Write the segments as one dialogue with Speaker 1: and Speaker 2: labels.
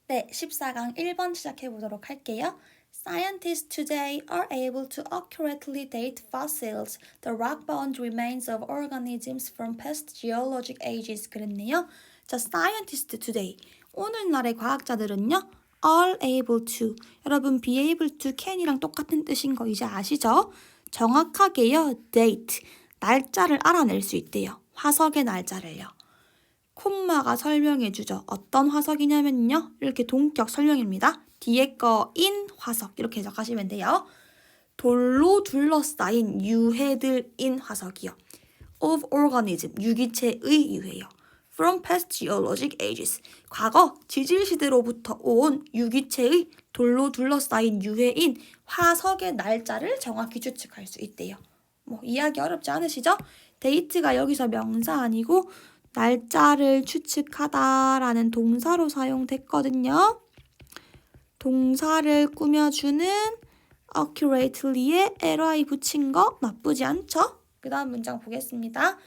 Speaker 1: 네, 14강 1번 시작해 보도록 할게요. Scientists today are able to accurately date fossils, the rock-bound remains of organisms from past geologic ages. 그랬네요. 자, scientists today. 오늘날의 과학자들은요. are able to. 여러분, be able to can이랑 똑같은 뜻인 거 이제 아시죠? 정확하게요. date. 날짜를 알아낼 수 있대요. 화석의 날짜를요. 콤마가 설명해주죠. 어떤 화석이냐면요. 이렇게 동격 설명입니다. 뒤에 거 인 화석 이렇게 해석하시면 돼요. 돌로 둘러싸인 유해들인 화석이요. of organism, 유기체의 유해요. from past geologic ages, 과거 지질시대로부터 온 유기체의 돌로 둘러싸인 유해인 화석의 날짜를 정확히 추측할 수 있대요. 뭐 이해하기 어렵지 않으시죠? 데이트가 여기서 명사 아니고 날짜를 추측하다라는 동사로 사용됐거든요. 동사를 꾸며주는 accurately에 ly 붙인 거 나쁘지 않죠? 그 다음 문장 보겠습니다.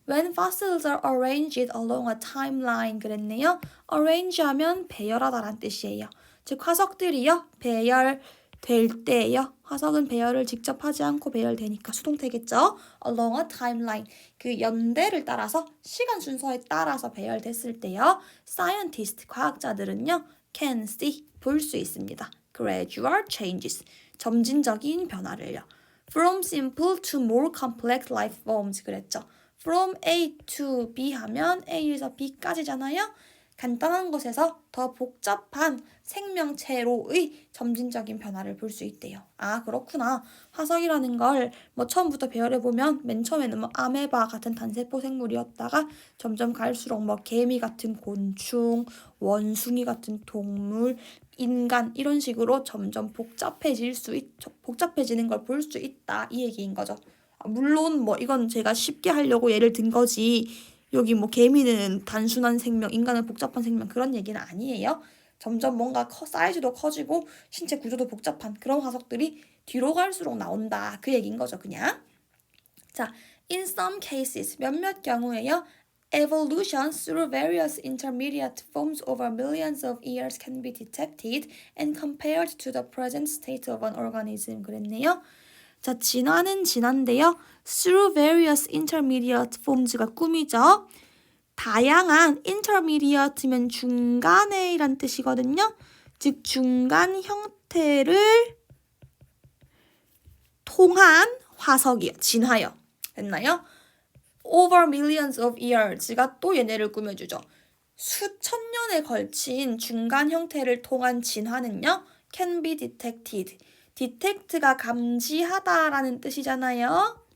Speaker 1: When fossils are arranged along a timeline 그랬네요. arrange 하면 배열하다란 뜻이에요. 즉 화석들이요. 배열될 때예요. 화석은 배열을 직접 하지 않고 배열되니까 수동태겠죠. along a timeline 그 연대를 따라서 시간 순서에 따라서 배열됐을 때요. scientist 과학자들은요. can see 볼 수 있습니다. gradual changes 점진적인 변화를요. From simple to more complex life forms 그랬죠. From A to B 하면 A에서 B까지잖아요. 간단한 것에서 더 복잡한 생명체로의 점진적인 변화를 볼 수 있대요. 아 그렇구나. 화석이라는 걸 뭐 처음부터 배열해보면 맨 처음에는 뭐 아메바 같은 단세포 생물이었다가 점점 갈수록 뭐 개미 같은 곤충, 원숭이 같은 동물, 인간 이런 식으로 점점 복잡해지는 걸 볼 수 있다 이 얘기인 거죠. 물론 뭐 이건 제가 쉽게 하려고 예를 든 거지 여기 뭐 개미는 단순한 생명, 인간은 복잡한 생명 그런 얘기는 아니에요. 점점 뭔가 사이즈도 커지고 신체 구조도 복잡한 그런 화석들이 뒤로 갈수록 나온다 그 얘기인 거죠 그냥. 자, in some cases 몇몇 경우에요. Evolution through various intermediate forms over millions of years can be detected and compared to the present state of an organism 그랬네요. 자, 진화는 진화인데요. Through various intermediate forms가 꿈이죠. 다양한 intermediate면 중간에 이란 뜻이거든요. 즉 중간 형태를 통한 화석이요. 진화요. 됐나요? Over millions of years가 또 얘네를 꾸며주죠. 수천 년에 걸친 중간 형태를 통한 진화는요. can be detected. detect가 감지하다라는 뜻이잖아요.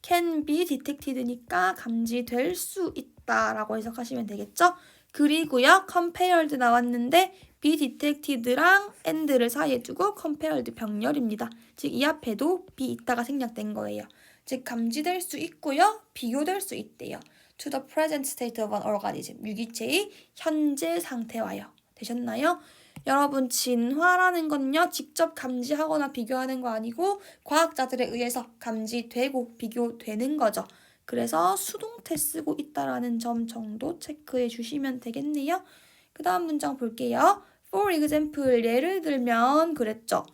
Speaker 1: can be detected니까 감지될 수 있다라고 해석하시면 되겠죠. 그리고요. compared 나왔는데 be detected랑 and를 사이에 두고 compared 병렬입니다. 즉 이 앞에도 be 있다가 생략된 거예요. 즉 감지될 수 있고요. 비교될 수 있대요. to the present state of an organism. 유기체의 현재 상태와요. 되셨나요? 여러분 진화라는 건요. 직접 감지하거나 비교하는 거 아니고 과학자들에 의해서 감지되고 비교되는 거죠. 그래서 수동태 쓰고 있다라는 점 정도 체크해 주시면 되겠네요. 그 다음 문장 볼게요. For example, 예를 들면 그랬죠.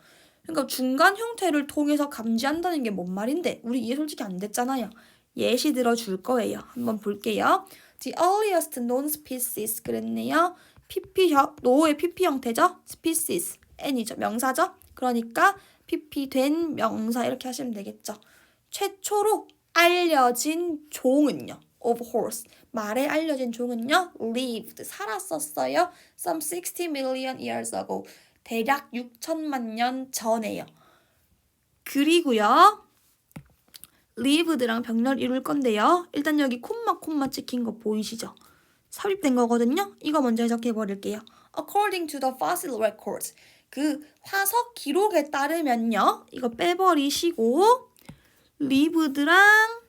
Speaker 1: 그러니까 중간 형태를 통해서 감지한다는 게 뭔 말인데 우리 이해 솔직히 안 됐잖아요. 예시 들어줄 거예요. 한번 볼게요. The earliest known species 그랬네요. 노의 PP 형태죠. species, n이죠. 명사죠. 그러니까 PP 된 명사 이렇게 하시면 되겠죠. 최초로 알려진 종은요. of horse. 말에 알려진 종은요. lived. 살았었어요. some 60 million years ago. 대략 6천만 년 전에요. 그리고요. lived랑 병렬 이룰 건데요. 일단 여기 콤마 찍힌 거 보이시죠? 삽입된 거거든요. 이거 먼저 해석해 버릴게요. According to the fossil records. 그 화석 기록에 따르면요. 이거 빼버리시고 lived랑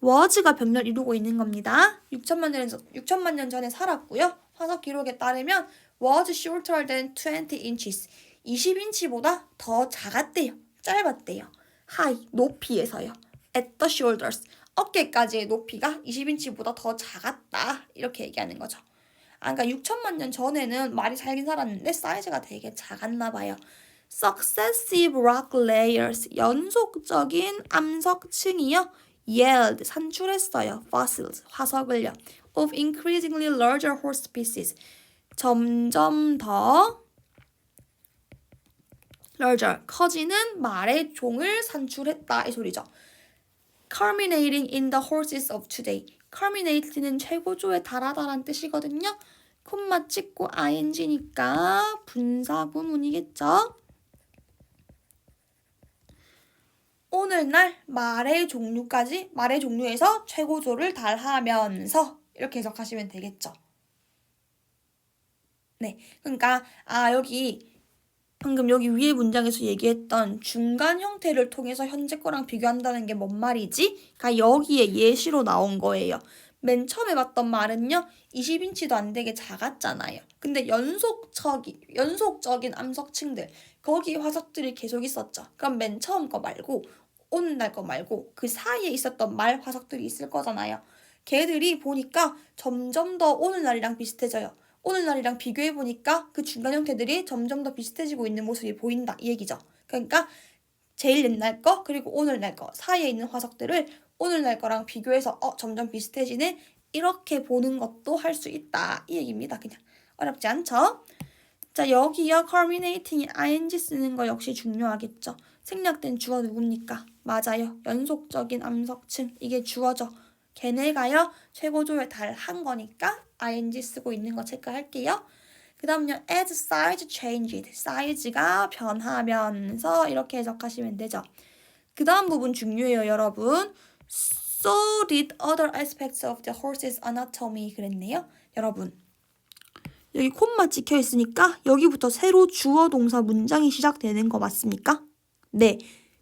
Speaker 1: was가 병렬 이루고 있는 겁니다. 6천만 년 전에 살았고요. 화석 기록에 따르면 was shorter than 20 inches. 20인치보다 더 작았대요. 짧았대요. high, 높이에서요. at the shoulders. 어깨까지의 높이가 20인치보다 더 작았다. 이렇게 얘기하는 거죠. 그러니까 6천만 년 전에는 말이 살긴 살았는데 사이즈가 되게 작았나 봐요. Successive rock layers, 연속적인 암석층이요. Yield, 산출했어요. Fossils, 화석을요. Of increasingly larger horse species, 점점 더 larger, 커지는 말의 종을 산출했다 이 소리죠. Culminating in the horses of today. Culminate는 최고조에 달하다란 뜻이거든요. 콤마 찍고 ing니까 분사구문이겠죠. 오늘날 말의 종류까지 말의 종류에서 최고조를 달하면서 이렇게 해석하시면 되겠죠. 네, 그러니까 여기 방금 여기 위에 문장에서 얘기했던 중간 형태를 통해서 현재 거랑 비교한다는 게 뭔 말이지? 그러니까 여기에 예시로 나온 거예요. 맨 처음에 봤던 말은요. 20인치도 안 되게 작았잖아요. 근데 연속적인 암석층들, 거기 화석들이 계속 있었죠. 그럼 맨 처음 거 말고 오늘날 거 말고 그 사이에 있었던 말 화석들이 있을 거잖아요. 걔들이 보니까 점점 더 오늘날이랑 비슷해져요. 오늘날이랑 비교해보니까 그 중간 형태들이 점점 더 비슷해지고 있는 모습이 보인다 이 얘기죠. 그러니까 제일 옛날 거 그리고 오늘날 거 사이에 있는 화석들을 오늘날 거랑 비교해서 점점 비슷해지네 이렇게 보는 것도 할 수 있다 이 얘기입니다. 그냥 어렵지 않죠? 자 여기요 culminating이 ing 쓰는 거 역시 중요하겠죠. 생략된 주어 누굽니까? 맞아요. 연속적인 암석층 이게 주어죠. 걔네가요 최고조에 달한 거니까 ing 쓰고 있는 거 체크할게요. 그 다음요 as size changed, 사이즈가 변하면서 이렇게 해석하시면 되죠. 그 다음 부분 중요해요 여러분. So did other aspects of the horse's anatomy 그랬네요. 여러분 여기 콤마 찍혀 있으니까 여기부터 새로 주어 동사 문장이 시작되는 거 맞습니까? 네.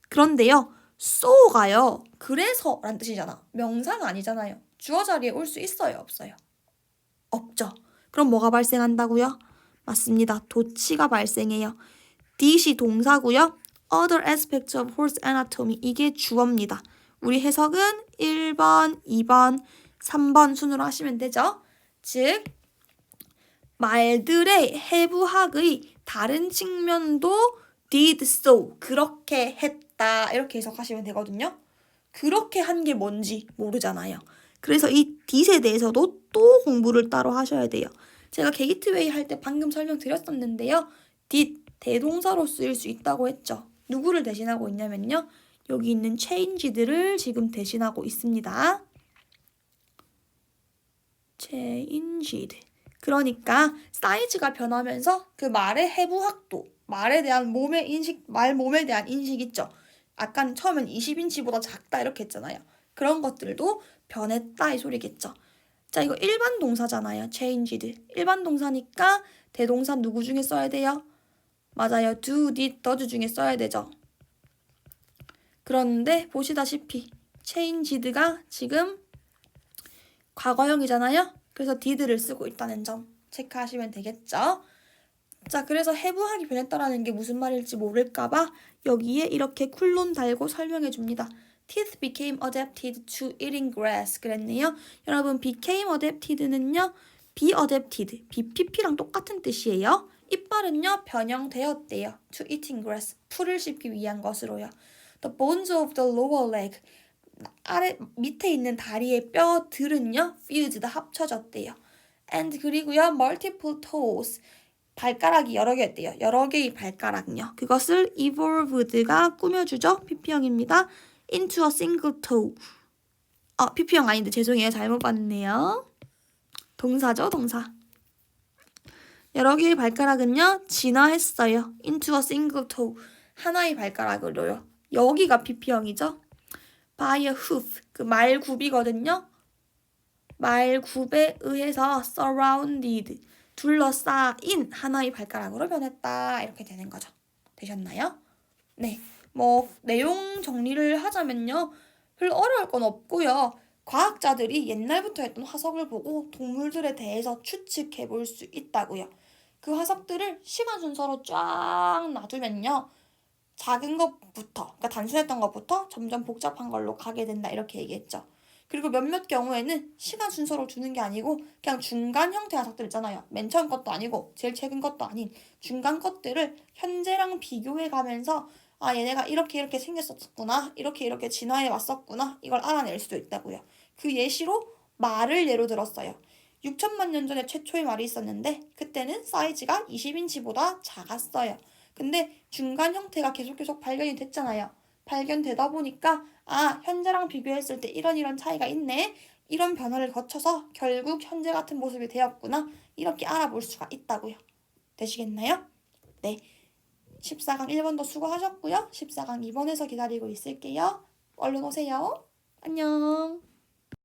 Speaker 1: 그런데요. so가요. 그래서 라는 뜻이잖아. 명사가 아니잖아요. 주어 자리에 올 수 있어요? 없어요? 없죠. 그럼 뭐가 발생한다고요? 맞습니다. 도치가 발생해요. did이 동사고요. other aspects of horse anatomy 이게 주어입니다. 우리 해석은 1번, 2번, 3번 순으로 하시면 되죠. 즉 말들의 해부학의 다른 측면도 did so 그렇게 했다 이렇게 해석하시면 되거든요. 그렇게 한 게 뭔지 모르잖아요. 그래서 이 did에 대해서도 또 공부를 따로 하셔야 돼요. 제가 게이트웨이 할 때 방금 설명드렸었는데요. did 대동사로 쓰일 수 있다고 했죠. 누구를 대신하고 있냐면요. 여기 있는 changed를 지금 대신하고 있습니다. changed. 그러니까 사이즈가 변하면서 그 말의 해부학도, 말에 대한 몸의 인식, 말 몸에 대한 인식 있죠. 아까 처음엔 20인치보다 작다 이렇게 했잖아요. 그런 것들도 변했다 이 소리겠죠. 자, 이거 일반 동사잖아요. changed. 일반 동사니까 대동사 누구 중에 써야 돼요? 맞아요. do, did, does 중에 써야 되죠. 그런데 보시다시피 changed가 지금 과거형이잖아요. 그래서 did를 쓰고 있다는 점 체크하시면 되겠죠. 자, 그래서 해부학이 변했다라는 게 무슨 말일지 모를까봐 여기에 이렇게 쿨론 달고 설명해 줍니다. Teeth became adapted to eating grass 그랬네요. 여러분 became adapted는요. be adapted, BPP랑 똑같은 뜻이에요. 이빨은요 변형되었대요. to eating grass, 풀을 씹기 위한 것으로요. The bones of the lower leg, 아래 밑에 있는 다리의 뼈들은요 fused, 합쳐졌대요. and 그리고요 multiple toes, 발가락이 여러 개였대요. 여러 개의 발가락요. 그것을 evolved가 꾸며주죠. PP형입니다. into a single toe. PP형 아닌데 죄송해요. 잘못 봤네요. 동사죠, 동사. 여러 개의 발가락은요. 진화했어요. into a single toe. 하나의 발가락으로요. 여기가 PP형이죠. by a hoof. 그 말굽이거든요. 말굽에 의해서 surrounded. 둘러싸인 하나의 발가락으로 변했다. 이렇게 되는 거죠. 되셨나요? 네. 내용 정리를 하자면요. 별로 어려울 건 없고요. 과학자들이 옛날부터 했던 화석을 보고 동물들에 대해서 추측해 볼 수 있다고요. 그 화석들을 시간 순서로 쫙 놔두면요. 작은 것부터, 그러니까 단순했던 것부터 점점 복잡한 걸로 가게 된다. 이렇게 얘기했죠. 그리고 몇몇 경우에는 시간 순서로 주는 게 아니고 그냥 중간 형태 화석들 있잖아요. 맨 처음 것도 아니고 제일 최근 것도 아닌 중간 것들을 현재랑 비교해 가면서 아, 얘네가 이렇게 생겼었구나. 이렇게 진화해 왔었구나. 이걸 알아낼 수도 있다고요. 그 예시로 말을 예로 들었어요. 6천만 년 전에 최초의 말이 있었는데 그때는 사이즈가 20인치보다 작았어요. 근데 중간 형태가 계속 발견이 됐잖아요. 발견되다 보니까 아, 현재랑 비교했을 때 이런 차이가 있네. 이런 변화를 거쳐서 결국 현재 같은 모습이 되었구나. 이렇게 알아볼 수가 있다고요. 되시겠나요? 네. 14강 1번도 수고하셨고요. 14강 2번에서 기다리고 있을게요. 얼른 오세요. 안녕.